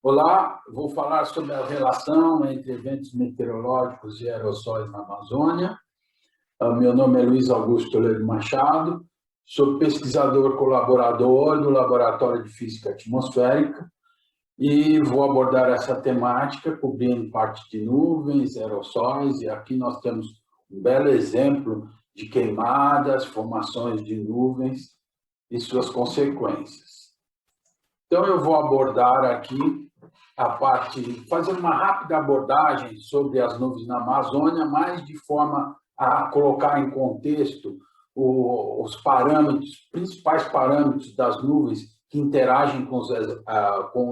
Olá, vou falar sobre a relação entre eventos meteorológicos e aerossóis na Amazônia. Meu nome é Luiz Augusto Toledo Machado, sou pesquisador colaborador do Laboratório de Física Atmosférica e vou abordar essa temática cobrindo parte de nuvens, aerossóis, e aqui nós temos um belo exemplo de queimadas, formações de nuvens e suas consequências. Então, eu vou abordar aqui fazer uma rápida abordagem sobre as nuvens na Amazônia, mas de forma a colocar em contexto os principais parâmetros das nuvens que interagem com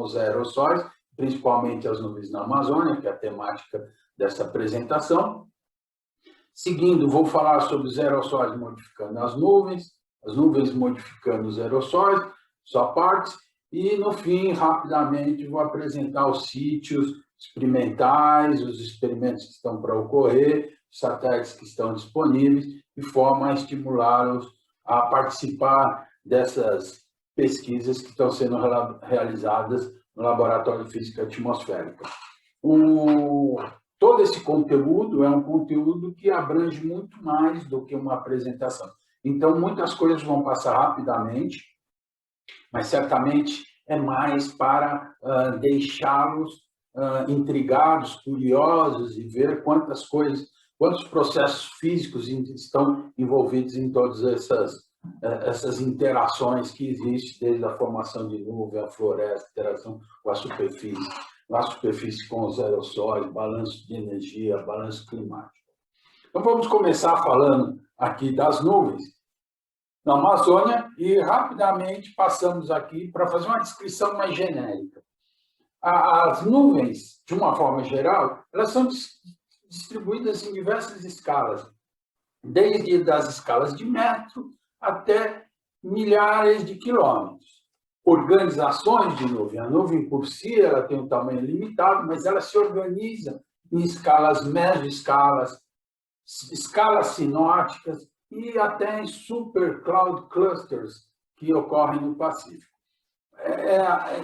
os aerossóis, principalmente as nuvens na Amazônia, que é a temática dessa apresentação. Seguindo, vou falar sobre os aerossóis modificando as nuvens modificando os aerossóis, só partes. E, no fim, rapidamente, vou apresentar os sítios experimentais, os experimentos que estão para ocorrer, os satélites que estão disponíveis, de forma a estimulá-los a participar dessas pesquisas que estão sendo realizadas no Laboratório de Física Atmosférica. Todo esse conteúdo é um conteúdo que abrange muito mais do que uma apresentação. Então, muitas coisas vão passar rapidamente, mas certamente é mais para deixá-los intrigados, curiosos e ver quantos processos físicos estão envolvidos em todas essas interações que existem, desde a formação de nuvem, a floresta, interação com a superfície com os aerossóis, balanço de energia, balanço climático. Então, vamos começar falando aqui das nuvens na Amazônia e rapidamente passamos aqui para fazer uma descrição mais genérica. As nuvens, de uma forma geral, elas são distribuídas em diversas escalas, desde das escalas de metro até milhares de quilômetros. Organizações de nuvem. A nuvem por si ela tem um tamanho limitado, mas ela se organiza em escalas mesoescalas, escalas sinóticas e até em super cloud clusters que ocorrem no Pacífico.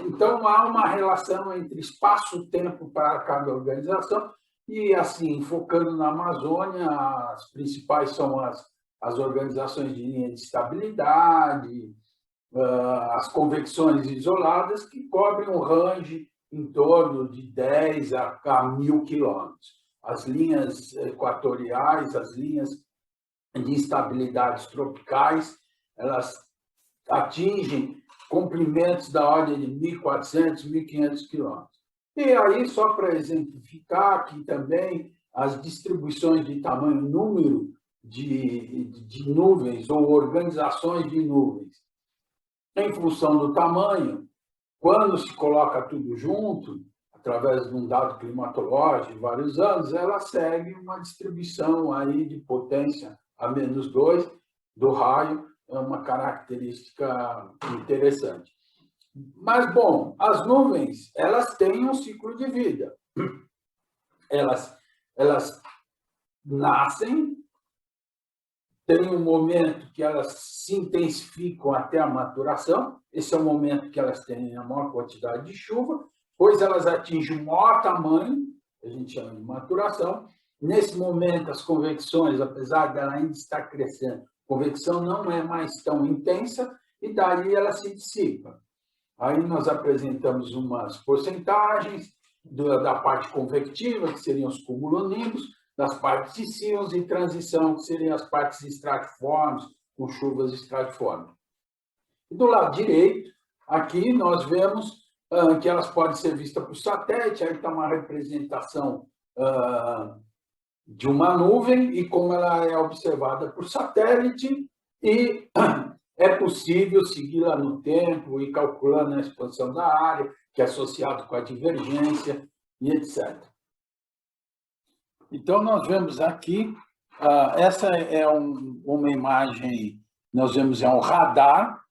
Então, há uma relação entre espaço-tempo para cada organização e, assim, focando na Amazônia, as principais são as organizações de linha de estabilidade, as convecções isoladas, que cobrem um range em torno de 10 a 1.000 quilômetros. As linhas equatoriais, as linhas de instabilidades tropicais, elas atingem comprimentos da ordem de 1.400, 1.500 quilômetros. E aí, só para exemplificar aqui também, as distribuições de tamanho, número de nuvens ou organizações de nuvens, em função do tamanho, quando se coloca tudo junto, através de um dado climatológico de vários anos, ela segue uma distribuição aí de potência a -2 do raio, é uma característica interessante. Mas, bom, as nuvens, elas têm um ciclo de vida. Elas nascem, tem um momento que elas se intensificam até a maturação, esse é o momento que elas têm a maior quantidade de chuva, pois elas atingem o maior tamanho, a gente chama de maturação. Nesse momento, as convecções, apesar dela ainda estar crescendo, a convecção não é mais tão intensa e daí ela se dissipa. Aí nós apresentamos umas porcentagens da parte convectiva, que seriam os cumulonimbus, das partes de síons e transição, que seriam as partes estratiformes, com chuvas estratiformes. E do lado direito, aqui nós vemos que elas podem ser vistas por satélite, aí está uma representação de uma nuvem e como ela é observada por satélite e é possível segui-la no tempo e calculando a expansão da área, que é associado com a divergência e etc. Então, nós vemos aqui, essa é uma imagem, nós vemos um radar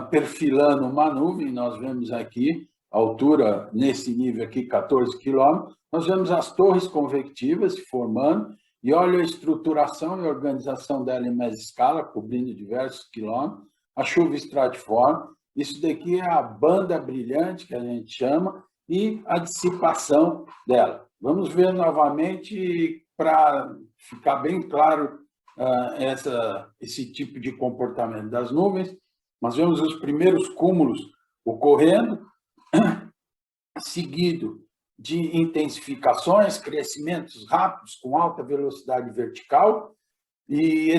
perfilando uma nuvem, nós vemos aqui a altura, nesse nível aqui, 14 quilômetros, nós vemos as torres convectivas se formando, e olha a estruturação e organização dela em mesescala, cobrindo diversos quilômetros, a chuva estratiforme, isso daqui é a banda brilhante, que a gente chama, e a dissipação dela. Vamos ver novamente para ficar bem claro esse tipo de comportamento das nuvens. Nós vemos os primeiros cúmulos ocorrendo, seguido de intensificações, crescimentos rápidos com alta velocidade vertical, e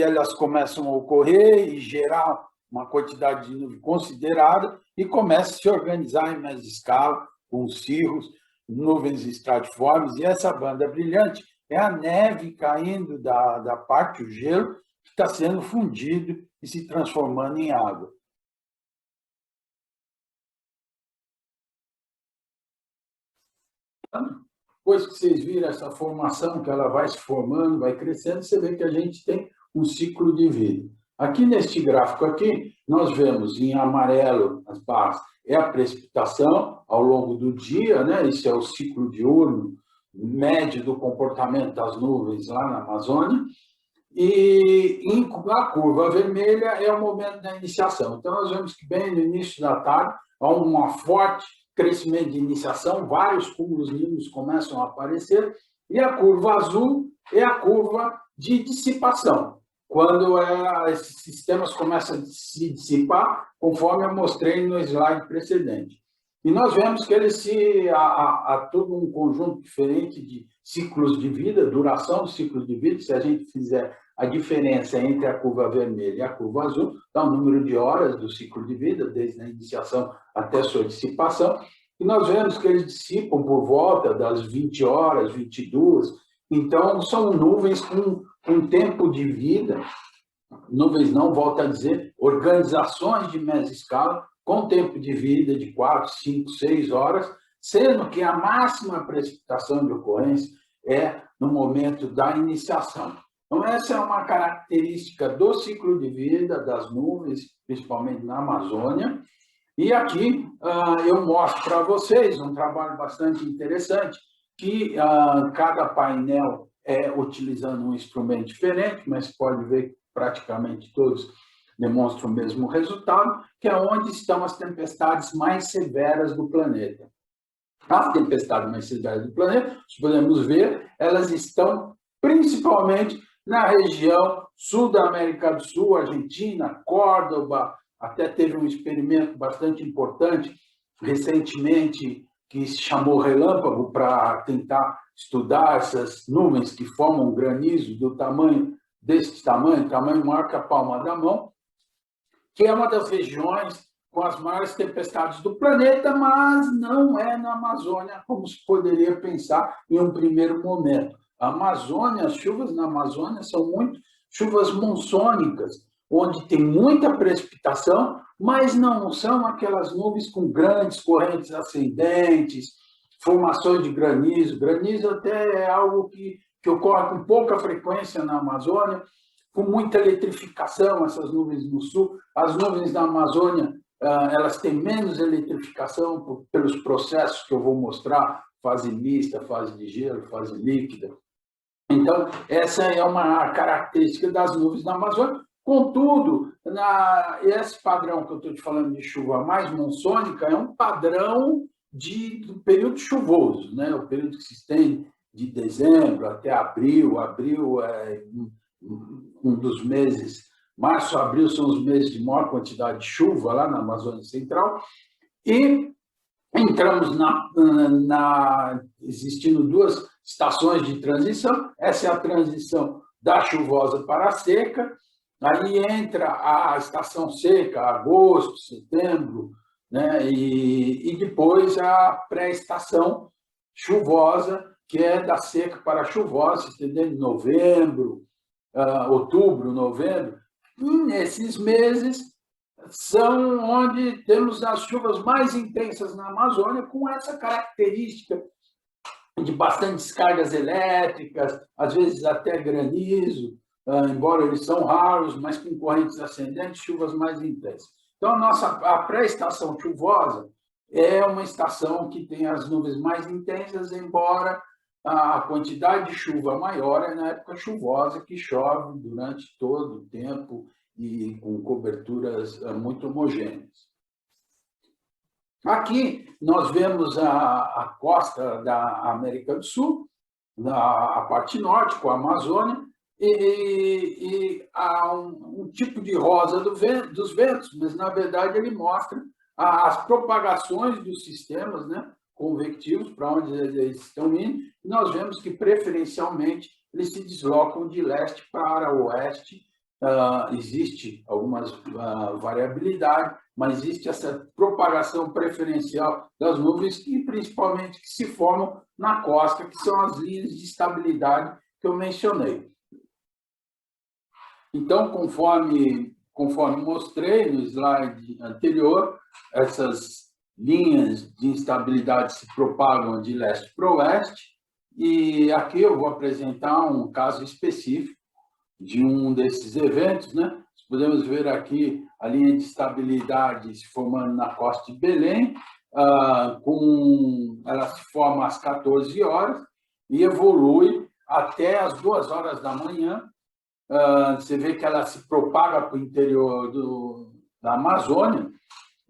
elas começam a ocorrer e gerar uma quantidade de nuvem considerável e começa a se organizar em mais escala, com cirros, nuvens estratiformes, e essa banda brilhante é a neve caindo da parte, o gelo, que está sendo fundido e se transformando em água. Depois que vocês viram essa formação, que ela vai se formando, vai crescendo, você vê que a gente tem um ciclo de vida. Aqui neste gráfico aqui, nós vemos em amarelo as barras, é a precipitação ao longo do dia, né? Esse é o ciclo diurno médio do comportamento das nuvens lá na Amazônia, e a curva vermelha é o momento da iniciação. Então, nós vemos que bem no início da tarde há um forte crescimento de iniciação, vários cúmulos nímbicos começam a aparecer, e a curva azul é a curva de dissipação, quando esses sistemas começam a se dissipar, conforme eu mostrei no slide precedente. E nós vemos que há todo um conjunto diferente de ciclos de vida, duração do ciclo de vida. Se a gente fizer a diferença entre a curva vermelha e a curva azul, dá o número de horas do ciclo de vida, desde a iniciação até a sua dissipação. E nós vemos que eles dissipam por volta das 20 horas, 22. Então, são nuvens com tempo de vida, nuvens não, volto a dizer, organizações de média escala, com tempo de vida de 4, 5, 6 horas, sendo que a máxima precipitação de ocorrência é no momento da iniciação. Então, essa é uma característica do ciclo de vida das nuvens, principalmente na Amazônia. E aqui eu mostro para vocês um trabalho bastante interessante, que cada painel é utilizando um instrumento diferente, mas pode ver que praticamente todos demonstram o mesmo resultado, que é onde estão as tempestades mais severas do planeta. As tempestades mais severas do planeta, se podemos ver, elas estão principalmente na região sul da América do Sul, Argentina, Córdoba. Até teve um experimento bastante importante recentemente que se chamou Relâmpago, para tentar estudar essas nuvens que formam granizo do tamanho tamanho maior que a palma da mão, que é uma das regiões com as maiores tempestades do planeta, mas não é na Amazônia, como se poderia pensar em um primeiro momento. A Amazônia, as chuvas na Amazônia são muito chuvas monsônicas, onde tem muita precipitação, mas não são aquelas nuvens com grandes correntes ascendentes, formações de granizo. Granizo até é algo que ocorre com pouca frequência na Amazônia, com muita eletrificação, essas nuvens no sul. As nuvens da Amazônia, elas têm menos eletrificação pelos processos que eu vou mostrar, fase mista, fase de gelo, fase líquida. Então, essa é uma característica das nuvens da Amazônia. Contudo, esse padrão que eu estou te falando de chuva mais monsônica é um padrão do período chuvoso, né? O período que se estende de dezembro até abril. Abril é um dos meses, março e abril são os meses de maior quantidade de chuva lá na Amazônia Central, e entramos existindo duas estações de transição. Essa é a transição da chuvosa para a seca, aí entra a estação seca, agosto, setembro, né? E depois a pré-estação chuvosa, que é da seca para a chuvosa, estendendo em novembro, outubro, novembro. E nesses meses são onde temos as chuvas mais intensas na Amazônia, com essa característica de bastantes cargas elétricas, às vezes até granizo, embora eles são raros, mas com correntes ascendentes, chuvas mais intensas. Então, a pré-estação chuvosa é uma estação que tem as nuvens mais intensas, embora a quantidade de chuva maior é na época chuvosa, que chove durante todo o tempo e com coberturas muito homogêneas. Aqui nós vemos a costa da América do Sul, a parte norte, com a Amazônia, e há um tipo de rosa dos ventos, mas, na verdade, ele mostra as propagações dos sistemas, né, convectivos, para onde eles estão indo, e nós vemos que, preferencialmente, eles se deslocam de leste para oeste. Existe algumas variabilidade, mas existe essa propagação preferencial das nuvens e, principalmente, que se formam na costa, que são as linhas de estabilidade que eu mencionei. Então, conforme mostrei no slide anterior, essas linhas de instabilidade se propagam de leste para oeste, e aqui eu vou apresentar um caso específico de um desses eventos, né? Podemos ver aqui a linha de estabilidade se formando na costa de Belém, ela se forma às 14 horas e evolui até às 2 horas da manhã. Você vê que ela se propaga para o interior da Amazônia.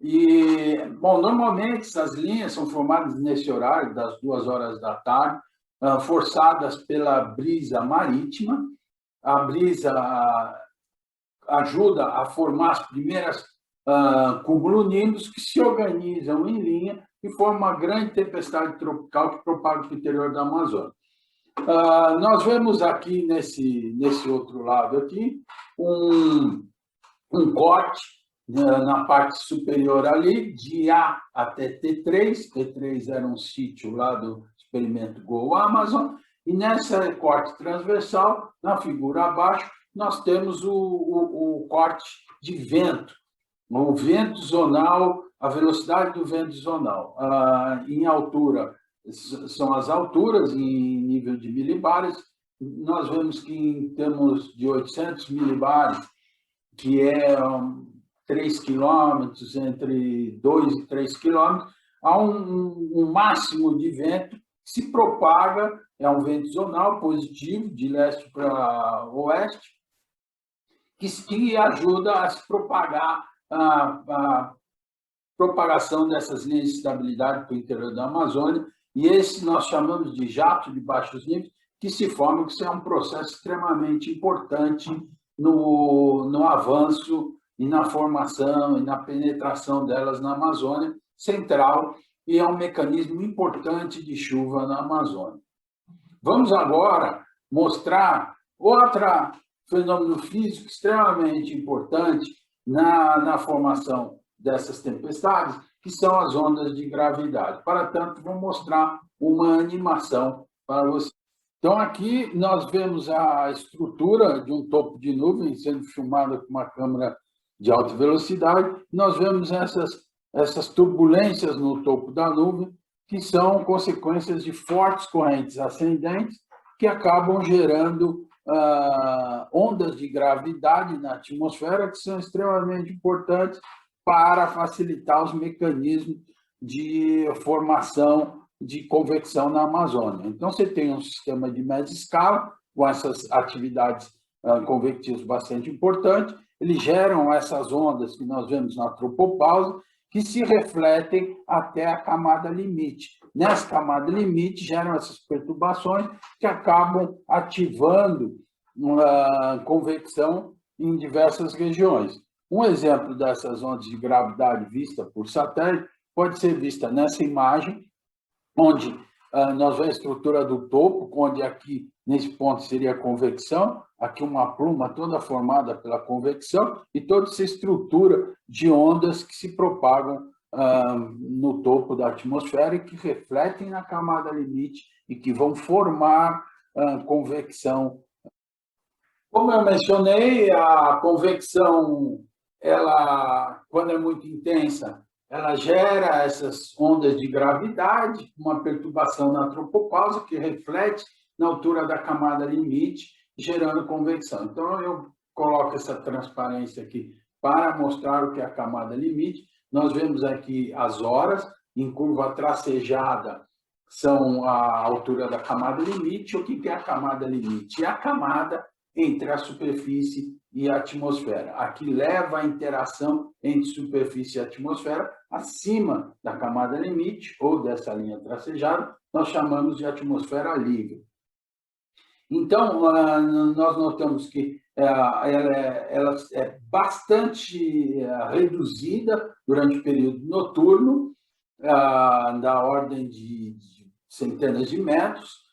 E, bom, normalmente essas linhas são formadas nesse horário, das 2 horas da tarde, forçadas pela brisa marítima. A brisa ajuda a formar as primeiras cumulonimbus que se organizam em linha e formam uma grande tempestade tropical que propaga para o interior da Amazônia. Nós vemos aqui, nesse outro lado aqui, um corte na parte superior ali, de A até T3. T3 era um sítio lá do experimento Go Amazon, e nessa corte transversal, na figura abaixo, nós temos o corte de vento, o vento zonal, a velocidade do vento zonal. Em altura, são as alturas, em nível de milibares. Nós vemos que, em termos de 800 milibares, que é 3 quilômetros, entre 2 e 3 quilômetros, há um máximo de vento que se propaga, é um vento zonal positivo, de leste para oeste, que ajuda a se propagar, a propagação dessas linhas de estabilidade para o interior da Amazônia, e esse nós chamamos de jato de baixos níveis, que se forma, que é um processo extremamente importante no avanço e na formação e na penetração delas na Amazônia Central, e é um mecanismo importante de chuva na Amazônia. Vamos agora mostrar outro fenômeno físico extremamente importante na formação dessas tempestades, que são as ondas de gravidade. Para tanto, vou mostrar uma animação para vocês. Então, aqui nós vemos a estrutura de um topo de nuvem sendo filmada com uma câmera de alta velocidade. Nós vemos essas turbulências no topo da nuvem, que são consequências de fortes correntes ascendentes que acabam gerando ondas de gravidade na atmosfera, que são extremamente importantes para facilitar os mecanismos de formação de convecção na Amazônia. Então, você tem um sistema de média escala, com essas atividades convectivas bastante importantes, eles geram essas ondas que nós vemos na tropopausa, que se refletem até a camada limite. Nessa camada limite, geram essas perturbações que acabam ativando a convecção em diversas regiões. Um exemplo dessas ondas de gravidade vista por satélite pode ser vista nessa imagem, onde nós vemos a estrutura do topo, onde aqui, nesse ponto, seria a convecção, aqui uma pluma toda formada pela convecção, e toda essa estrutura de ondas que se propagam no topo da atmosfera e que refletem na camada limite e que vão formar convecção. Como eu mencionei, a convecção, ela, quando é muito intensa, ela gera essas ondas de gravidade, uma perturbação na tropopausa que reflete na altura da camada limite, gerando convecção. Então, eu coloco essa transparência aqui para mostrar o que é a camada limite. Nós vemos aqui as horas, em curva tracejada, são a altura da camada limite. O que é a camada limite? É a camada entre a superfície e atmosfera. Aqui leva a interação entre superfície e atmosfera acima da camada limite ou dessa linha tracejada, nós chamamos de atmosfera livre. Então, nós notamos que ela é bastante reduzida durante o período noturno, da ordem de centenas de metros.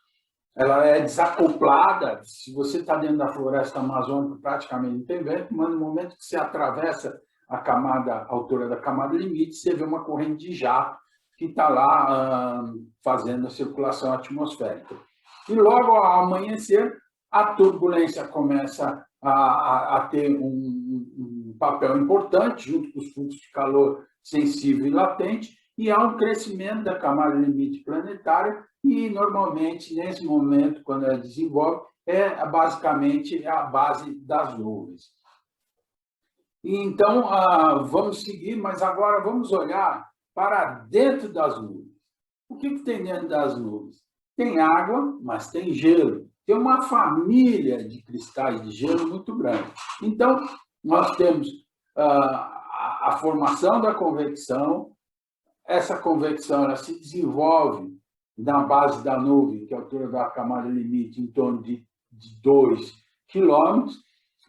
Ela é desacoplada. Se você está dentro da floresta amazônica, praticamente não tem vento, mas no momento que você atravessa a altura da camada limite, você vê uma corrente de jato que está lá fazendo a circulação atmosférica. E logo ao amanhecer, a turbulência começa a ter um papel importante, junto com os fluxos de calor sensível e latente, e há um crescimento da camada limite planetária, e normalmente, nesse momento, quando ela desenvolve, basicamente a base das nuvens. Então, vamos seguir, mas agora vamos olhar para dentro das nuvens. O que tem dentro das nuvens? Tem água, mas tem gelo. Tem uma família de cristais de gelo muito grande. Então, nós temos a formação da convecção. Essa convecção ela se desenvolve na base da nuvem, que é a altura da camada limite, em torno de 2 quilômetros.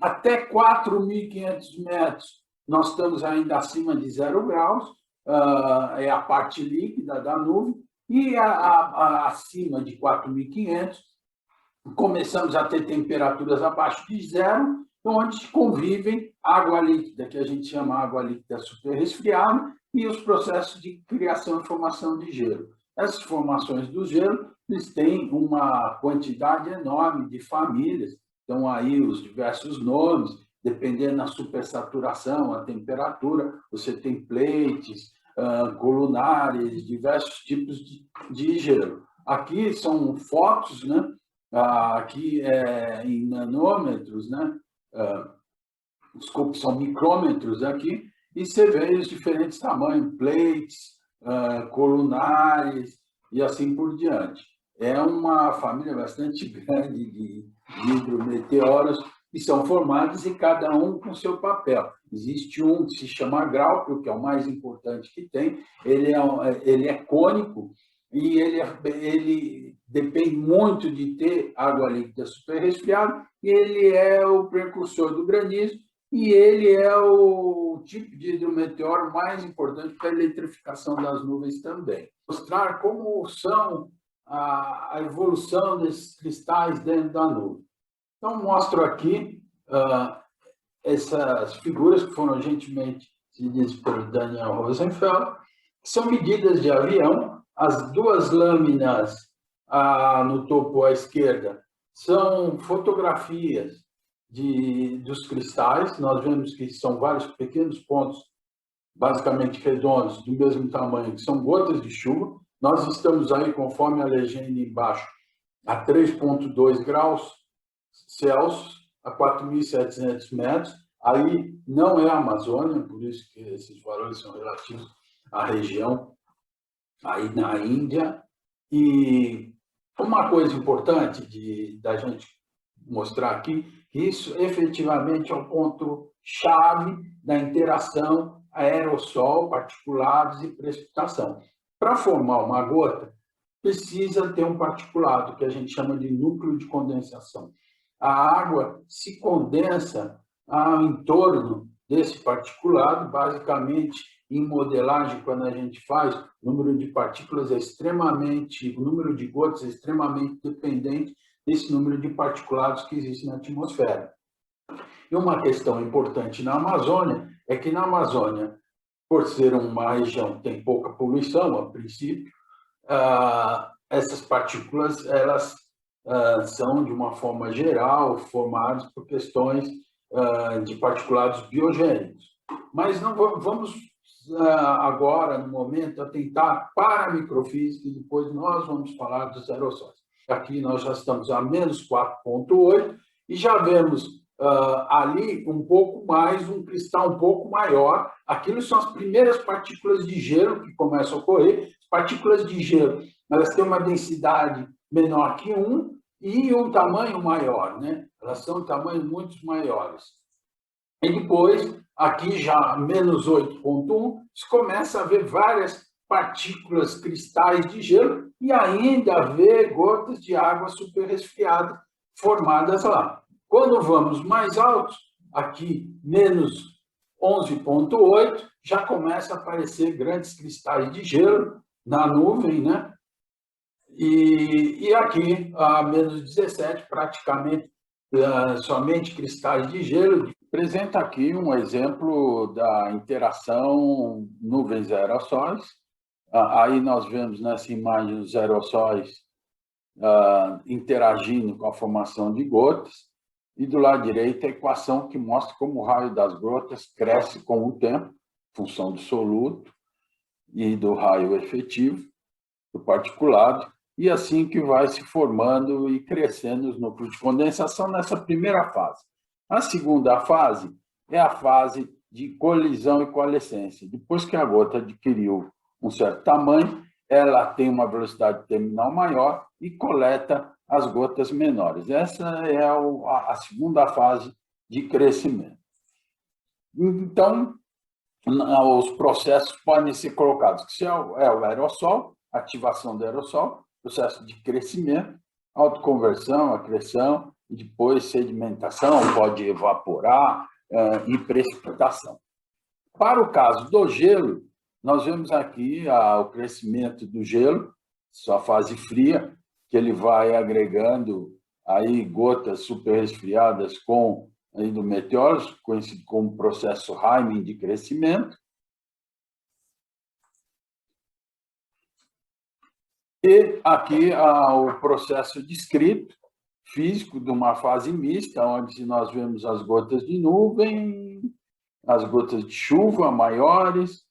Até 4.500 metros, nós estamos ainda acima de 0 graus, é a parte líquida da nuvem, e acima de 4.500, começamos a ter temperaturas abaixo de zero, onde convivem água líquida, que a gente chama água líquida superresfriada, e os processos de criação e formação de gelo. Essas formações do gelo, eles têm uma quantidade enorme de famílias, então aí os diversos nomes, dependendo da supersaturação, a temperatura, você tem plates, colunares, diversos tipos de gelo. Aqui são fotos, né? Aqui em nanômetros, né? Desculpe, são micrômetros aqui, e você vê os diferentes tamanhos, plates, colunares e assim por diante. É uma família bastante grande de hidrometeoros que são formados e cada um com seu papel. Existe um que se chama Graupel, que é o mais importante que tem, ele é cônico e ele depende muito de ter água líquida superresfriada, e ele é o precursor do granizo, e ele é o tipo de hidrometeoro mais importante para a eletrificação das nuvens também. Mostrar como são a evolução desses cristais dentro da nuvem. Então, mostro aqui essas figuras que foram gentilmente cedidas pelo Daniel Rosenfeld, que são medidas de avião. As duas lâminas no topo à esquerda são fotografias dos cristais. Nós vemos que são vários pequenos pontos, basicamente redondos, do mesmo tamanho, que são gotas de chuva. Nós estamos aí, conforme a legenda embaixo, a 3,2 graus Celsius, a 4.700 metros. Aí não é a Amazônia, por isso que esses valores são relativos à região aí na Índia. E uma coisa importante da gente mostrar aqui, que isso efetivamente é o ponto-chave da interação aerossol, particulados e precipitação. Para formar uma gota, precisa ter um particulado, que a gente chama de núcleo de condensação. A água se condensa em torno desse particulado, basicamente, em modelagem, quando a gente faz, o número de partículas o número de gotas é extremamente dependente desse número de particulados que existe na atmosfera. E uma questão importante na Amazônia é que na Amazônia, por ser uma região que tem pouca poluição, a princípio, essas partículas elas são, de uma forma geral, formadas por questões de particulados biogênicos. Mas não vamos agora, no momento, atentar para a microfísica, e depois nós vamos falar dos aerossóis. Aqui nós já estamos a menos 4,8 e já vemos ali um pouco mais, um cristal um pouco maior. Aquilo são as primeiras partículas de gelo que começam a ocorrer. As partículas de gelo, elas têm uma densidade menor que 1 e um tamanho maior, né? Elas são tamanhos muito maiores. E depois, aqui já menos 8,1, se começa a ver várias partículas cristais de gelo e ainda ver gotas de água superresfriada formadas lá. Quando vamos mais altos, aqui menos 11,8, já começa a aparecer grandes cristais de gelo na nuvem, né? E aqui, a menos 17, praticamente somente cristais de gelo. Apresenta aqui um exemplo da interação nuvens aerossóis. Aí nós vemos nessa imagem os aerossóis interagindo com a formação de gotas. E do lado direito, a equação que mostra como o raio das gotas cresce com o tempo, função do soluto e do raio efetivo, do particulado, e assim que vai se formando e crescendo os núcleos de condensação nessa primeira fase. A segunda fase é a fase de colisão e coalescência. Depois que a gota adquiriu um certo tamanho, ela tem uma velocidade terminal maior e coleta as gotas menores. Essa é a segunda fase de crescimento. Então, os processos podem ser colocados, que é o aerossol, ativação do aerossol, processo de crescimento, autoconversão, acreção, e depois sedimentação, pode evaporar e precipitação. Para o caso do gelo, nós vemos aqui o crescimento do gelo, sua fase fria, que ele vai agregando aí gotas superresfriadas com do meteoros, conhecido como processo Raman de crescimento. E aqui o processo descrito, físico, de uma fase mista, onde nós vemos as gotas de nuvem, as gotas de chuva maiores,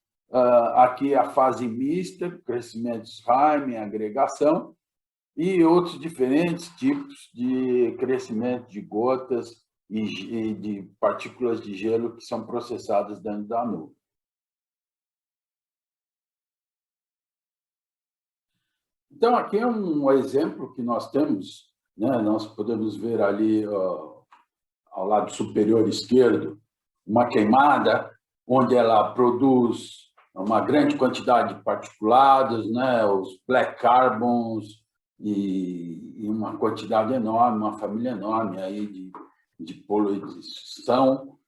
aqui a fase mista, crescimentos Raman, agregação, e outros diferentes tipos de crescimento de gotas e de partículas de gelo que são processadas dentro da nuvem. Então, aqui é um exemplo que nós temos, né? Nós podemos ver ali, ao lado superior esquerdo, uma queimada, onde ela produz uma grande quantidade de particulados, né? Os black carbons, e uma quantidade enorme, uma família enorme aí de poluição.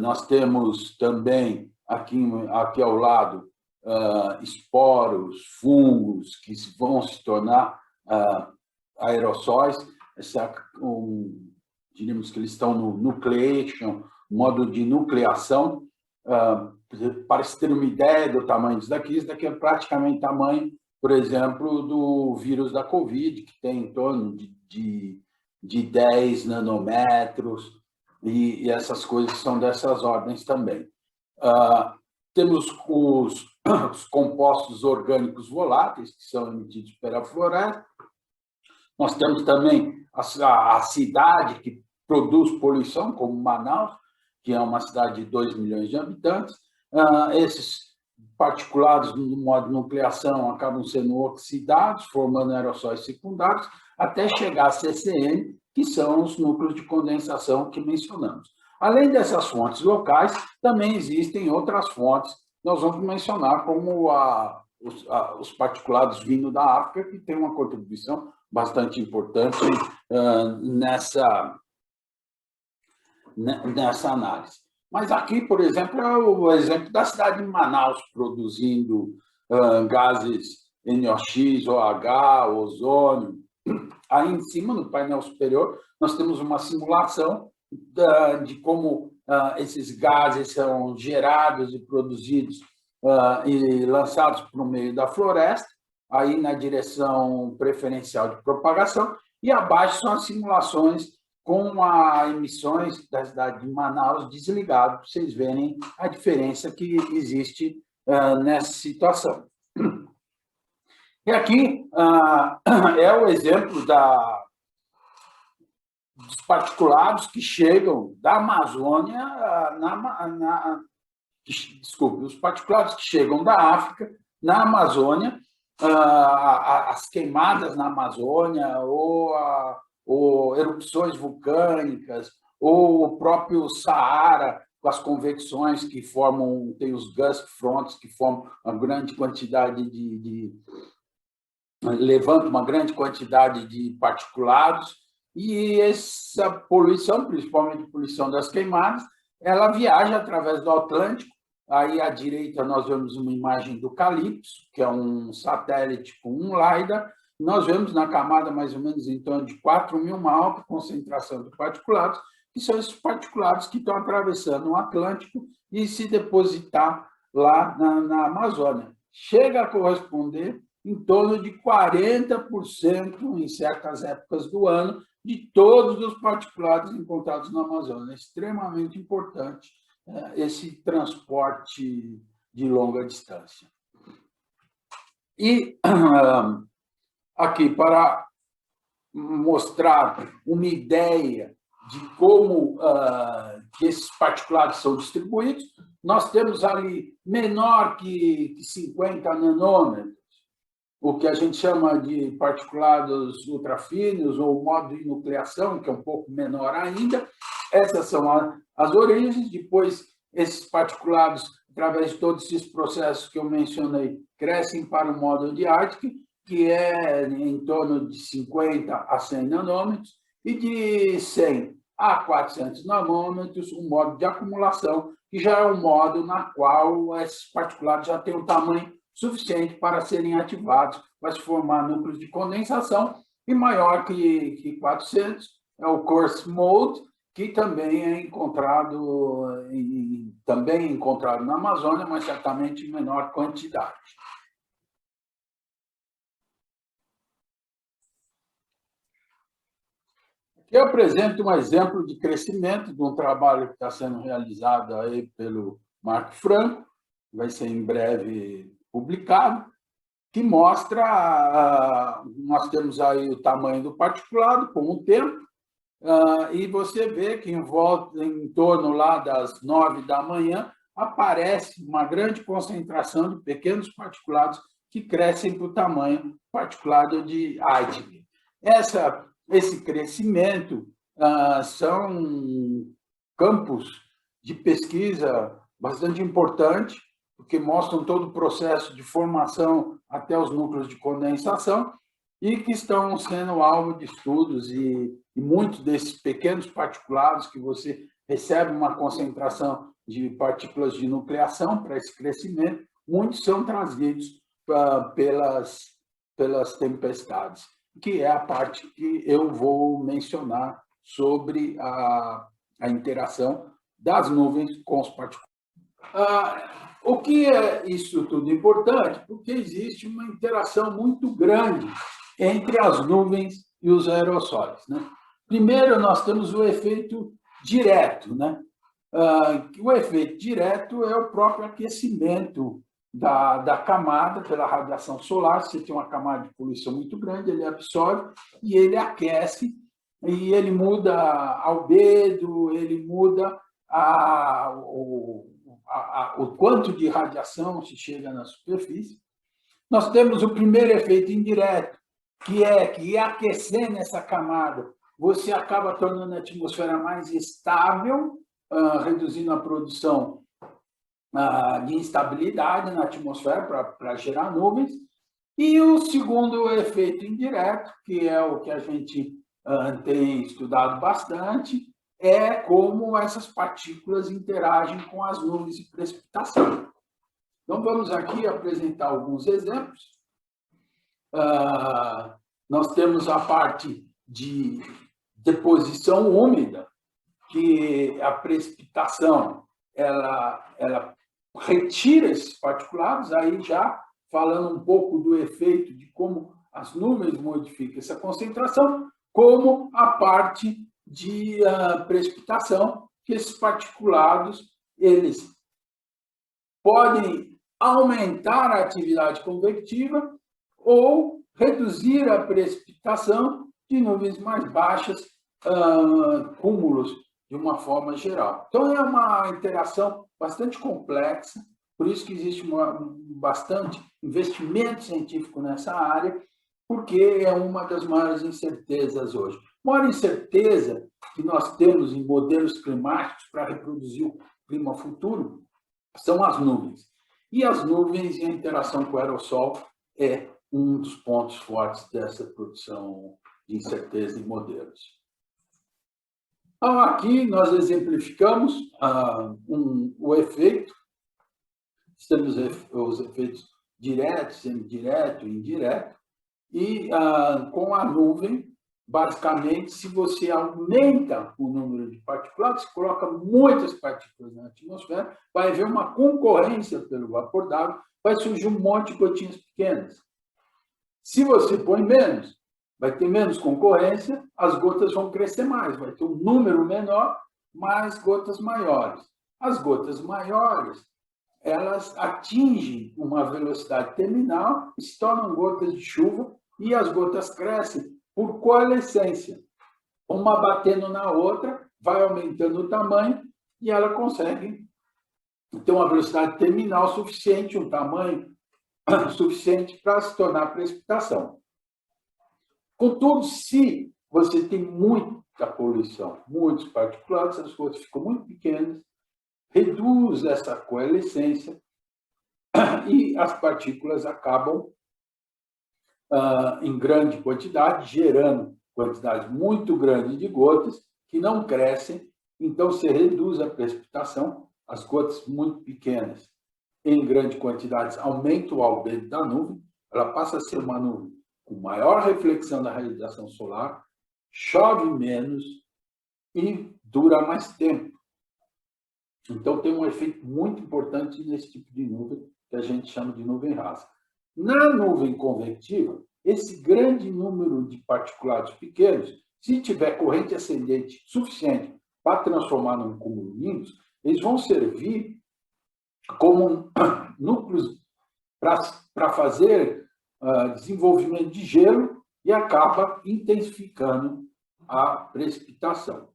Nós temos também, aqui ao lado, esporos, fungos, que vão se tornar aerossóis. Diríamos que eles estão no nucleation, modo de nucleação. Para se ter uma ideia do tamanho disso daqui é praticamente tamanho, por exemplo, do vírus da Covid, que tem em torno de 10 nanômetros, e essas coisas são dessas ordens também. Temos os compostos orgânicos voláteis, que são emitidos pela floresta. Nós temos também a cidade que produz poluição, como Manaus, que é uma cidade de 2 milhões de habitantes. Esses particulados, no modo de nucleação, acabam sendo oxidados, formando aerossóis secundários, até chegar a CCN, que são os núcleos de condensação que mencionamos. Além dessas fontes locais, também existem outras fontes. Nós vamos mencionar como os particulados vindo da África, que tem uma contribuição bastante importante nessa análise. Mas aqui, por exemplo, é o exemplo da cidade de Manaus, produzindo gases NOx, OH, ozônio. Aí em cima, no painel superior, nós temos uma simulação de como esses gases são gerados e produzidos e lançados para o meio da floresta, aí na direção preferencial de propagação, e abaixo são as simulações com as emissões da cidade de Manaus desligado, para vocês verem a diferença que existe nessa situação. E aqui é o exemplo dos particulados que chegam da Amazônia, desculpe, os particulados que chegam da África, na Amazônia, as queimadas na Amazônia, ou erupções vulcânicas, ou o próprio Saara, com as convecções que formam, tem os gust fronts, que formam uma grande quantidade levanta uma grande quantidade de particulados, e essa poluição, principalmente a poluição das queimadas, ela viaja através do Atlântico. Aí, à direita, nós vemos uma imagem do Calypso, que é um satélite com um LiDAR. Nós vemos na camada mais ou menos em torno de 4.000 uma alta concentração de particulados, que são esses particulados que estão atravessando o Atlântico e se depositar lá na Amazônia. Chega a corresponder em torno de 40% em certas épocas do ano de todos os particulados encontrados na Amazônia. É extremamente importante esse transporte de longa distância. E aqui, para mostrar uma ideia de como que esses particulados são distribuídos, nós temos ali menor que 50 nanômetros, o que a gente chama de particulados ultrafinos, ou modo de nucleação, que é um pouco menor ainda. Essas são as origens. Depois, esses particulados, através de todos esses processos que eu mencionei, crescem para o modo de Arctic, que é em torno de 50 a 100 nanômetros, e de 100 a 400 nanômetros, um modo de acumulação, que já é um modo na qual esses particulados já têm um tamanho suficiente para serem ativados, para se formar núcleos de condensação, e maior que 400 é o coarse mode, que também é encontrado na Amazônia, mas certamente em menor quantidade. Aqui eu apresento um exemplo de crescimento de um trabalho que está sendo realizado aí pelo Marco Franco, vai ser em breve publicado, que mostra, nós temos aí o tamanho do particulado com o tempo, e você vê que em torno lá das 9 da manhã aparece uma grande concentração de pequenos particulados que crescem para o tamanho particulado de Heidegger. Esse crescimento são campos de pesquisa bastante importantes, porque mostram todo o processo de formação até os núcleos de condensação, e que estão sendo alvo de estudos, e muitos desses pequenos particulados que você recebe uma concentração de partículas de nucleação para esse crescimento, muitos são trazidos pelas tempestades, que é a parte que eu vou mencionar sobre a interação das nuvens com os particulados. O que é isso tudo importante? Porque existe uma interação muito grande entre as nuvens e os aerossóis, né? Primeiro, nós temos o efeito direto, né? O efeito direto é o próprio aquecimento da camada pela radiação solar. Você tem uma camada de poluição muito grande, ele absorve e ele aquece, e ele muda a albedo, ele muda o quanto de radiação se chega na superfície. Nós temos o primeiro efeito indireto, que é que, aquecendo essa camada, você acaba tornando a atmosfera mais estável, reduzindo a produção de instabilidade na atmosfera para gerar nuvens. E o segundo efeito indireto, que é o que a gente tem estudado bastante, é como essas partículas interagem com as nuvens de precipitação. Então, vamos aqui apresentar alguns exemplos. Nós temos a parte de deposição úmida, que a precipitação ela retira esses particulados, aí já falando um pouco do efeito de como as nuvens modificam essa concentração, como a parte de precipitação, que esses particulados eles podem aumentar a atividade convectiva ou reduzir a precipitação de nuvens mais baixas, cúmulos, de uma forma geral. Então, é uma interação bastante complexa, por isso que existe bastante investimento científico nessa área, porque é uma das maiores incertezas hoje. Maior incerteza que nós temos em modelos climáticos para reproduzir o clima futuro são as nuvens. E as nuvens e a interação com o aerossol é um dos pontos fortes dessa produção de incerteza em modelos. Então, aqui nós exemplificamos o efeito, temos os efeitos diretos, semidireto, indireto, e com a nuvem, basicamente, se você aumenta o número de partículas, você coloca muitas partículas na atmosfera, vai haver uma concorrência pelo vapor d'água, vai surgir um monte de gotinhas pequenas. Se você põe menos, vai ter menos concorrência, as gotas vão crescer mais, vai ter um número menor, mais gotas maiores. As gotas maiores, elas atingem uma velocidade terminal, se tornam gotas de chuva, e as gotas crescem por coalescência. Uma batendo na outra, vai aumentando o tamanho, e ela consegue ter uma velocidade terminal suficiente, um tamanho suficiente para se tornar precipitação. Contudo, se você tem muita poluição, muitos particulados, as gotas ficam muito pequenas, reduz essa coalescência e as partículas acabam em grande quantidade, gerando quantidade muito grande de gotas que não crescem, então você reduz a precipitação, as gotas muito pequenas em grande quantidade aumenta o albedo da nuvem, ela passa a ser uma nuvem com maior reflexão da radiação solar, chove menos e dura mais tempo. Então, tem um efeito muito importante nesse tipo de nuvem, que a gente chama de nuvem rasa. Na nuvem convectiva, esse grande número de particulados pequenos, se tiver corrente ascendente suficiente para transformar num cúmulo nimbus, eles vão servir como núcleos para fazer desenvolvimento de gelo e acaba intensificando a precipitação.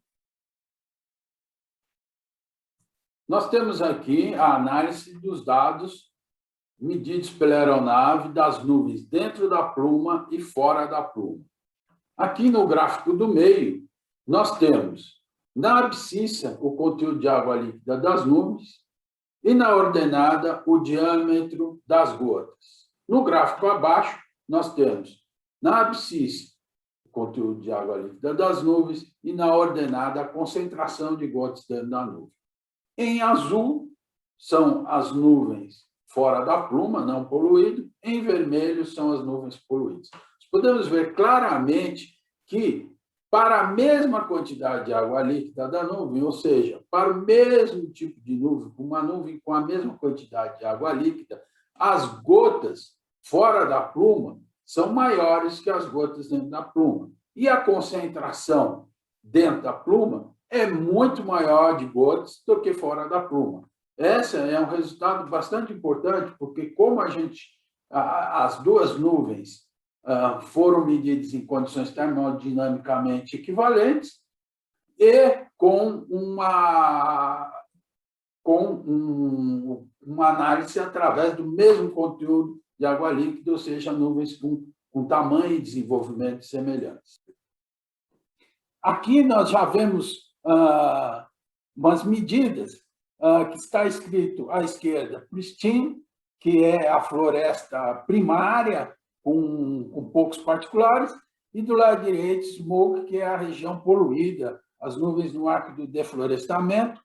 Nós temos aqui a análise dos dados medidos pela aeronave das nuvens dentro da pluma e fora da pluma. Aqui no gráfico do meio, nós temos na abscissa o conteúdo de água líquida das nuvens e na ordenada o diâmetro das gotas. No gráfico abaixo, nós temos na abscissa o conteúdo de água líquida das nuvens e na ordenada a concentração de gotas dentro da nuvem. Em azul, são as nuvens fora da pluma, não poluído. Em vermelho, são as nuvens poluídas. Podemos ver claramente que, para a mesma quantidade de água líquida da nuvem, ou seja, para o mesmo tipo de nuvem, uma nuvem com a mesma quantidade de água líquida, as gotas fora da pluma são maiores que as gotas dentro da pluma. E a concentração dentro da pluma é muito maior de gotas do que fora da pluma. Esse é um resultado bastante importante, porque como as duas nuvens foram medidas em condições termodinamicamente equivalentes e com uma análise através do mesmo conteúdo de água líquida, ou seja, nuvens com tamanho e desenvolvimento semelhantes. Aqui nós já vemos umas medidas que está escrito à esquerda, pristine, que é a floresta primária, com poucos particulares, e do lado direito, smoke, que é a região poluída, as nuvens no arco do deflorestamento,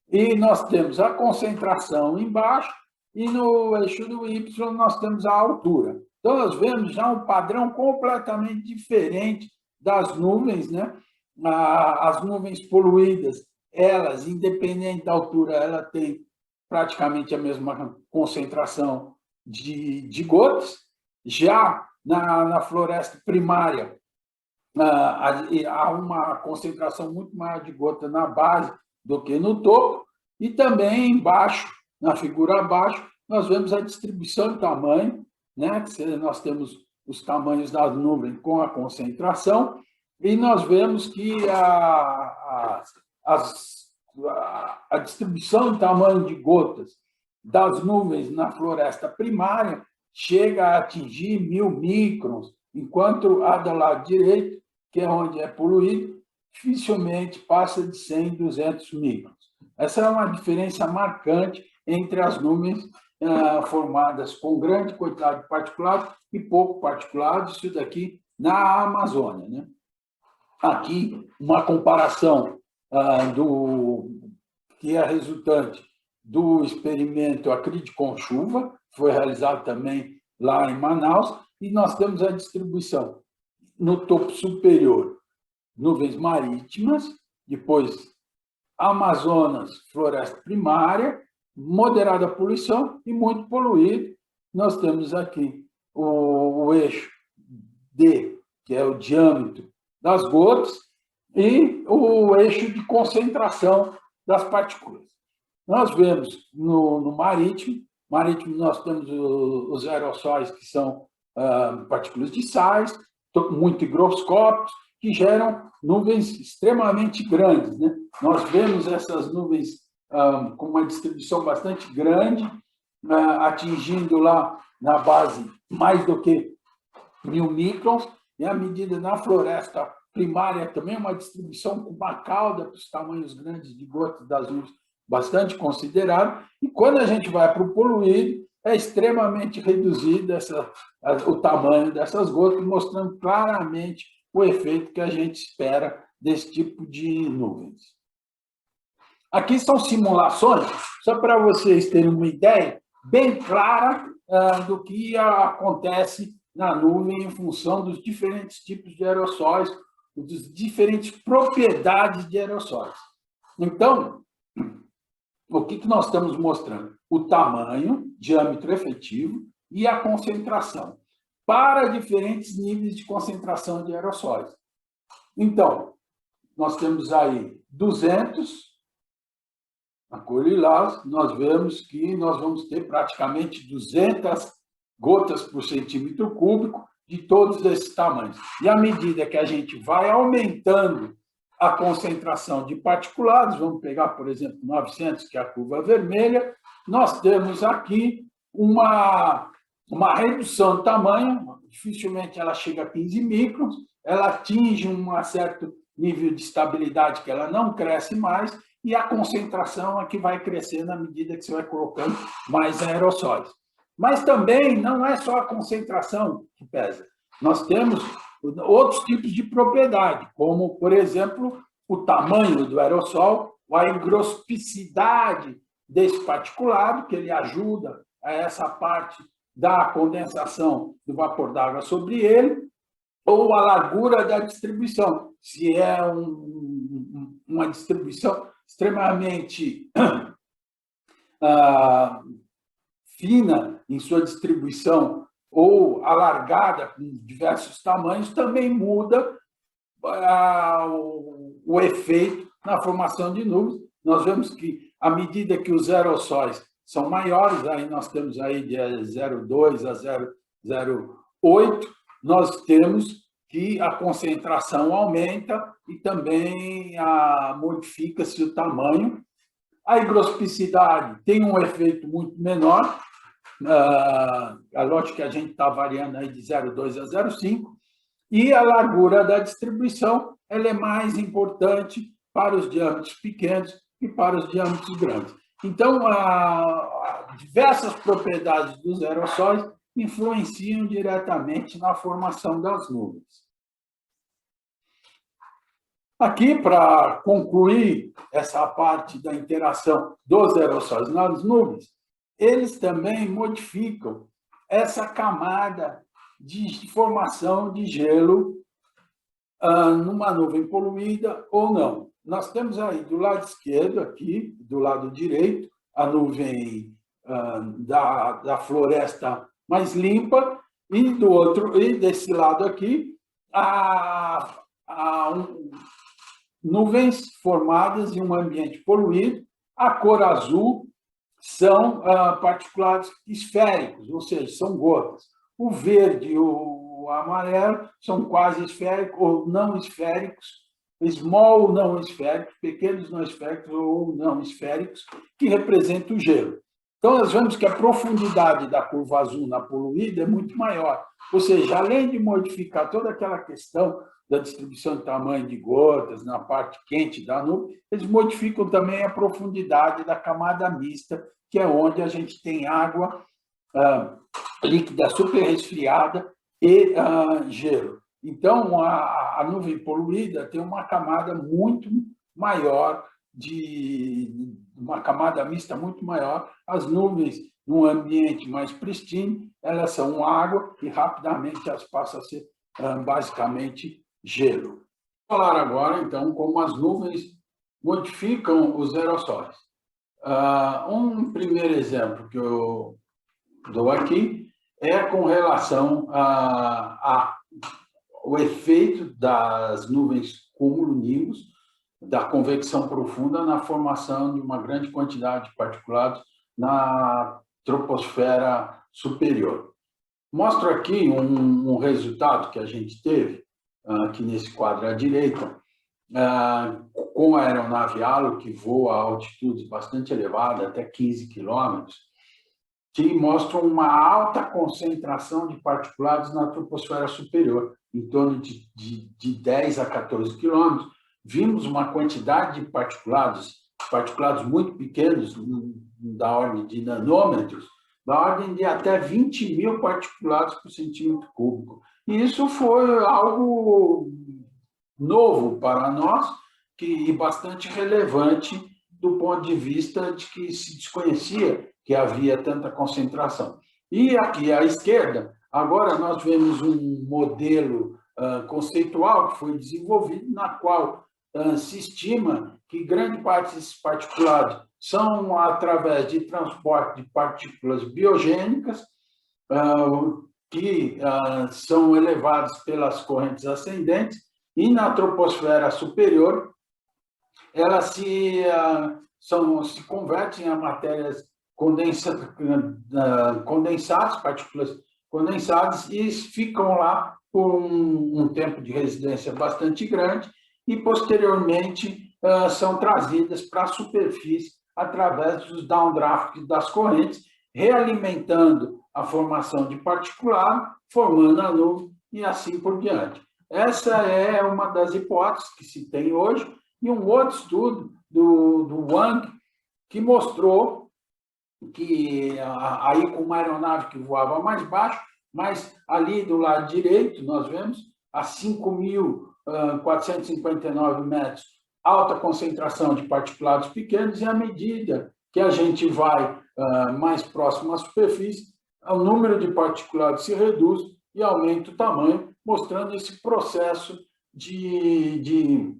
e nós temos a concentração embaixo, e no eixo do Y nós temos a altura. Então, nós vemos já um padrão completamente diferente das nuvens, né? As nuvens poluídas, elas, independente da altura, ela tem praticamente a mesma concentração de gotas. Já na floresta primária, há uma concentração muito maior de gota na base do que no topo, e também embaixo, na figura abaixo, nós vemos a distribuição de tamanho, né? Nós temos os tamanhos das nuvens com a concentração, e nós vemos que a distribuição de tamanho de gotas das nuvens na floresta primária chega a atingir 1000 microns, enquanto a do lado direito que é onde é poluído, dificilmente passa de 100, 200 microns. Essa é uma diferença marcante entre as nuvens formadas com grande quantidade de particulado e pouco particulado, isso daqui na Amazônia, né? Aqui, uma comparação que é resultante do experimento Acrídeo com chuva, que foi realizado também lá em Manaus, e nós temos a distribuição no topo superior, nuvens marítimas, depois Amazonas, floresta primária, moderada poluição e muito poluído. Nós temos aqui o eixo D, que é o diâmetro das gotas, e o eixo de concentração das partículas. Nós vemos no marítimo nós temos os aerossóis, que são partículas de sais, muito higroscópicos, que geram nuvens extremamente grandes, né? Nós vemos essas nuvens com uma distribuição bastante grande, atingindo lá na base mais do que 1000 microns, e à medida na floresta primária também uma distribuição com uma cauda para os tamanhos grandes de gotas das nuvens bastante considerável, e quando a gente vai para o poluído, é extremamente reduzido o tamanho dessas gotas, mostrando claramente o efeito que a gente espera desse tipo de nuvens. Aqui são simulações, só para vocês terem uma ideia bem clara do que acontece na nuvem em função dos diferentes tipos de aerossóis, das diferentes propriedades de aerossóis. Então, o que nós estamos mostrando? O tamanho, diâmetro efetivo e a concentração, para diferentes níveis de concentração de aerossóis. Então, nós temos aí 200, na cor lilás, nós vemos que nós vamos ter praticamente 200 gotas por centímetro cúbico de todos esses tamanhos. E à medida que a gente vai aumentando a concentração de particulados, vamos pegar, por exemplo, 900, que é a curva vermelha, nós temos aqui uma redução de tamanho, dificilmente ela chega a 15 microns, ela atinge um certo nível de estabilidade que ela não cresce mais, e a concentração é que vai crescer na medida que você vai colocando mais aerossóis. Mas também não é só a concentração que pesa. Nós temos outros tipos de propriedade, como, por exemplo, o tamanho do aerossol, a higrospicidade desse particulado, que ele ajuda a essa parte da condensação do vapor d'água sobre ele, ou a largura da distribuição, se é uma distribuição extremamente fina em sua distribuição ou alargada com diversos tamanhos, também muda o efeito na formação de nuvens. Nós vemos que, à medida que os aerossóis são maiores, aí nós temos aí de 0,2 a 0,08, nós temos que a concentração aumenta e também modifica-se o tamanho. A higrospicidade tem um efeito muito menor, lógico que a gente está variando aí de 0,2 a 0,5, e a largura da distribuição ela é mais importante para os diâmetros pequenos e para os diâmetros grandes. Então, diversas propriedades dos aerossóis influenciam diretamente na formação das nuvens. Aqui, para concluir essa parte da interação dos aerossóis nas nuvens, eles também modificam essa camada de formação de gelo numa nuvem poluída ou não. Nós temos aí do lado esquerdo, aqui, do lado direito, a nuvem da floresta mais limpa, e desse lado aqui, nuvens formadas em um ambiente poluído. A cor azul são particulados esféricos, ou seja, são gotas. O verde e o amarelo são quase esféricos ou não esféricos, small não esféricos, pequenos não esféricos ou não esféricos, que representam o gelo. Então, nós vemos que a profundidade da curva azul na poluída é muito maior. Ou seja, além de modificar toda aquela questão da distribuição de tamanho de gotas na parte quente da nuvem, eles modificam também a profundidade da camada mista, que é onde a gente tem água líquida super resfriada e gelo. Então, a nuvem poluída tem uma camada muito maior, uma camada mista muito maior. As nuvens, num ambiente mais pristino, elas são água e rapidamente elas passam a ser basicamente gelo. Vou falar agora, então, como as nuvens modificam os aerossóis. Um primeiro exemplo que eu dou aqui é com relação ao efeito das nuvens cumulonimbus, da convecção profunda na formação de uma grande quantidade de particulados na troposfera superior. Mostro aqui um resultado que a gente teve, aqui nesse quadro à direita, com a aeronave Halo, que voa a altitudes bastante elevadas, até 15 quilômetros, que mostram uma alta concentração de particulados na troposfera superior, em torno de 10 a 14 quilômetros. Vimos uma quantidade de particulados muito pequenos, da ordem de nanômetros, da ordem de até 20 mil particulados por centímetro cúbico. E isso foi algo novo para nós e bastante relevante do ponto de vista de que se desconhecia que havia tanta concentração. E aqui à esquerda, agora nós vemos um modelo conceitual que foi desenvolvido, na qual se estima que grande parte desses particulados são através de transporte de partículas biogênicas, que são elevadas pelas correntes ascendentes, e na troposfera superior, elas se convertem a matérias condensadas, partículas condensadas, e ficam lá por um tempo de residência bastante grande, e posteriormente são trazidas para a superfície através dos downdrafts das correntes, realimentando a formação de particulado, formando a nuvem e assim por diante. Essa é uma das hipóteses que se tem hoje, e um outro estudo do Wang, que mostrou que, aí com uma aeronave que voava mais baixo, mas ali do lado direito, nós vemos a 5.459 metros, alta concentração de particulados pequenos, e à medida que a gente vai mais próximo à superfície, o número de particulados se reduz e aumenta o tamanho, mostrando esse processo de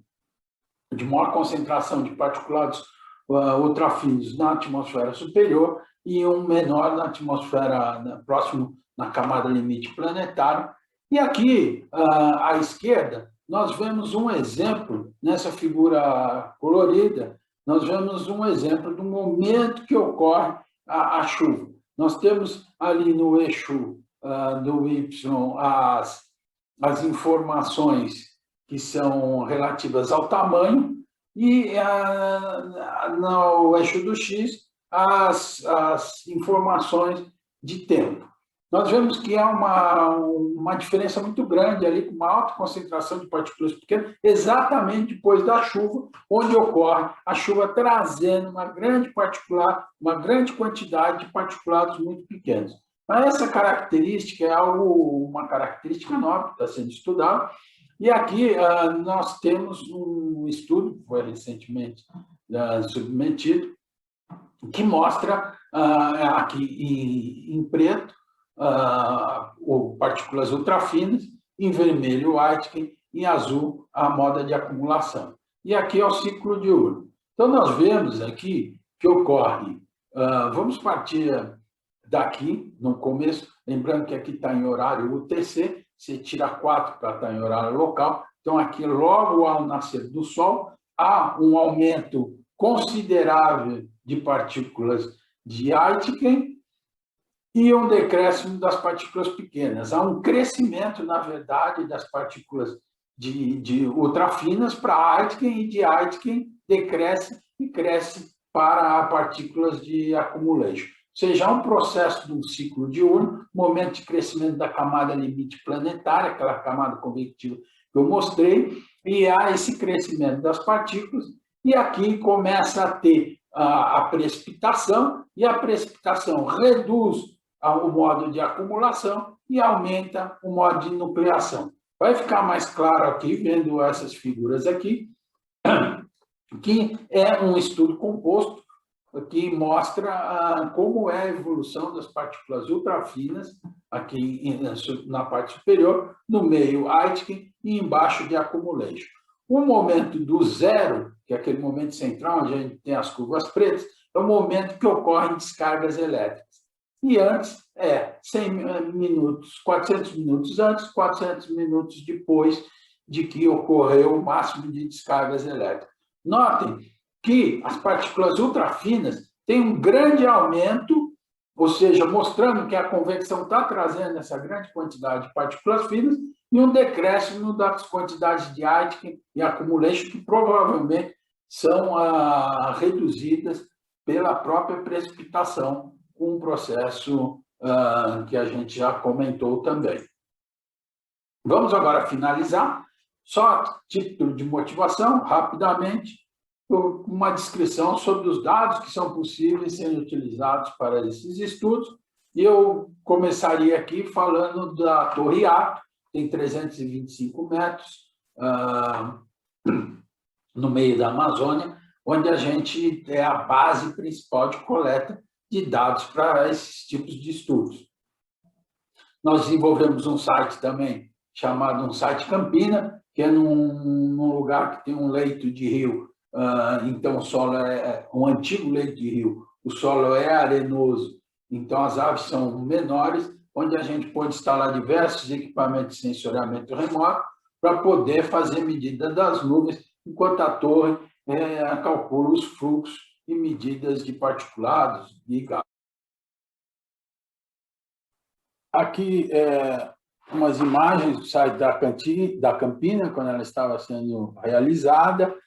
maior concentração de particulados ultrafinos na atmosfera superior e um menor na atmosfera próximo na camada limite planetária. E aqui, à esquerda, nós vemos um exemplo, nessa figura colorida, nós vemos um exemplo do momento que ocorre a chuva. Nós temos ali no eixo do Y as informações que são relativas ao tamanho, e no eixo do X as informações de tempo. Nós vemos que há uma diferença muito grande ali, com uma alta concentração de partículas pequenas, exatamente depois da chuva, onde ocorre a chuva trazendo uma grande quantidade de particulados muito pequenos. Mas essa característica é uma característica nova que está sendo estudada, e aqui nós temos um estudo, que foi recentemente submetido, que mostra aqui em preto partículas ultrafinas, em vermelho o Aitken, em azul a moda de acumulação. E aqui é o ciclo diurno. Então, nós vemos aqui que ocorre, vamos partir daqui, no começo, lembrando que aqui está em horário UTC, você tira 4 para estar em horário local. Então, aqui, logo ao nascer do Sol, há um aumento considerável de partículas de Aitken e um decréscimo das partículas pequenas. Há um crescimento, na verdade, das partículas de ultrafinas para Aitken, e de Aitken decresce e cresce para partículas de accumulation. seja, há um processo de um ciclo diurno, momento de crescimento da camada limite planetária, aquela camada convectiva que eu mostrei, e há esse crescimento das partículas, e aqui começa a ter a precipitação, e a precipitação reduz o modo de acumulação e aumenta o modo de nucleação. Vai ficar mais claro aqui, vendo essas figuras aqui, que é um estudo composto que mostra como é a evolução das partículas ultrafinas, aqui na parte superior, no meio Aitken e embaixo de accumulation. O momento do zero, que é aquele momento central, onde a gente tem as curvas pretas, é o momento que ocorrem descargas elétricas. E antes é 100 minutos, 400 minutos antes, 400 minutos depois de que ocorreu o máximo de descargas elétricas. Notem que as partículas ultrafinas têm um grande aumento, ou seja, mostrando que a convecção está trazendo essa grande quantidade de partículas finas, e um decréscimo das quantidades de Aitken e accumulation, que provavelmente são reduzidas pela própria precipitação, um processo que a gente já comentou também. Vamos agora finalizar. Só título de motivação, rapidamente, uma descrição sobre os dados que são possíveis serem utilizados para esses estudos. E eu começaria aqui falando da Torre Ato, tem 325 metros, no meio da Amazônia, onde a gente é a base principal de coleta de dados para esses tipos de estudos. Nós desenvolvemos um site também, chamado um site Campina, que é num lugar que tem um leito de rio, então o solo é um antigo leito de rio, o solo é arenoso, então as aves são menores, onde a gente pode instalar diversos equipamentos de sensoriamento remoto para poder fazer medida das nuvens, enquanto a torre calcula os fluxos e medidas de particulados e gases. Aqui umas imagens do site da Campina, quando ela estava sendo realizada,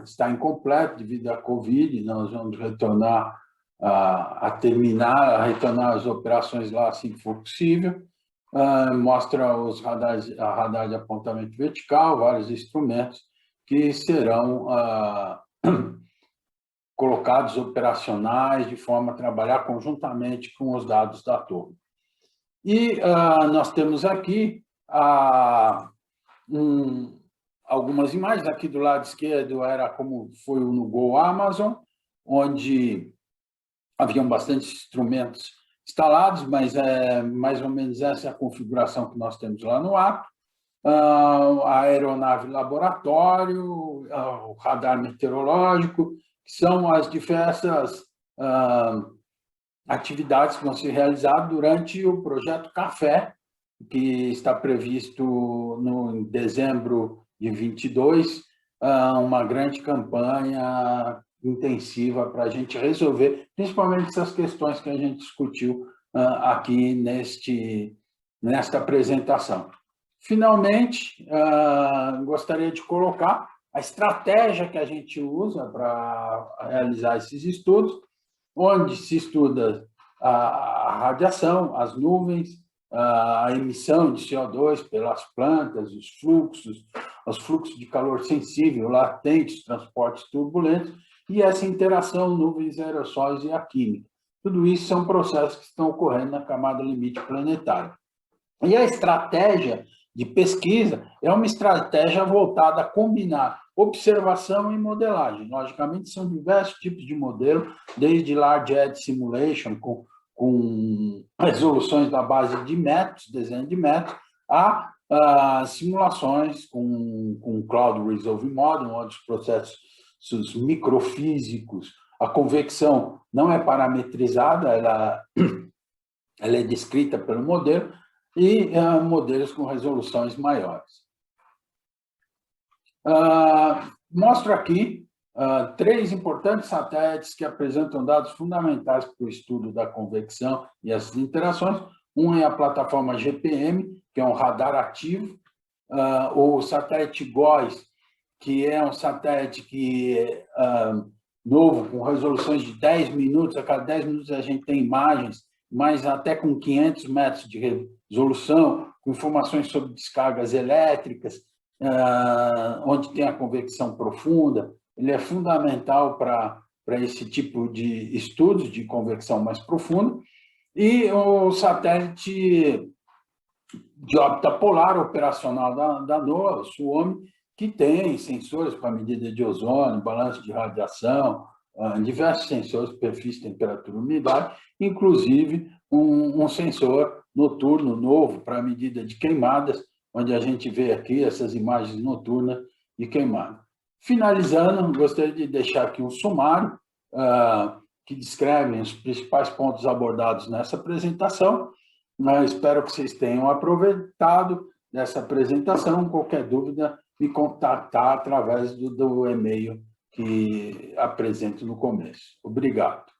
está incompleto devido à Covid, nós vamos retornar a retornar as operações lá assim que for possível. Mostra a radar de apontamento vertical, vários instrumentos que serão colocados operacionais de forma a trabalhar conjuntamente com os dados da torre. E nós temos aqui algumas imagens. Aqui do lado esquerdo era como foi no Go Amazon, onde haviam bastante instrumentos instalados, mas mais ou menos essa é a configuração que nós temos lá no ato. A aeronave laboratório, o radar meteorológico, que são as diversas atividades que vão ser realizadas durante o projeto Café, que está previsto em dezembro de 22, uma grande campanha intensiva para a gente resolver, principalmente essas questões que a gente discutiu aqui nesta apresentação. Finalmente, gostaria de colocar a estratégia que a gente usa para realizar esses estudos, onde se estuda a radiação, as nuvens, a emissão de CO2 pelas plantas, os fluxos de calor sensível, latentes, transportes turbulentos, e essa interação nuvens, aerossóis e a química. Tudo isso são processos que estão ocorrendo na camada limite planetária. E a estratégia de pesquisa é uma estratégia voltada a combinar observação e modelagem. Logicamente, são diversos tipos de modelo, desde Large Edge Simulation, com resoluções da base de metros, desenho de metros, a simulações com Cloud Resolve Model, onde os processos microfísicos, a convecção não é parametrizada, ela é descrita pelo modelo, e modelos com resoluções maiores. Mostro aqui 3 importantes satélites que apresentam dados fundamentais para o estudo da convecção e as interações. Um é a plataforma GPM, que é um radar ativo, o satélite GOES, que é um satélite que novo, com resoluções de 10 minutos, a cada 10 minutos a gente tem imagens, mas até com 500 metros de resolução, com informações sobre descargas elétricas, onde tem a convecção profunda. Ele é fundamental para esse tipo de estudos de convecção mais profunda. E o satélite de órbita polar operacional da NOAA, o SUOMI, que tem sensores para medida de ozônio, balanço de radiação, diversos sensores, perfis, temperatura e umidade, inclusive um sensor noturno novo para medida de queimadas, onde a gente vê aqui essas imagens noturnas de queimada. Finalizando, gostaria de deixar aqui um sumário que descreve os principais pontos abordados nessa apresentação. Espero que vocês tenham aproveitado dessa apresentação. Qualquer dúvida, me contactar através do e-mail que apresento no começo. Obrigado.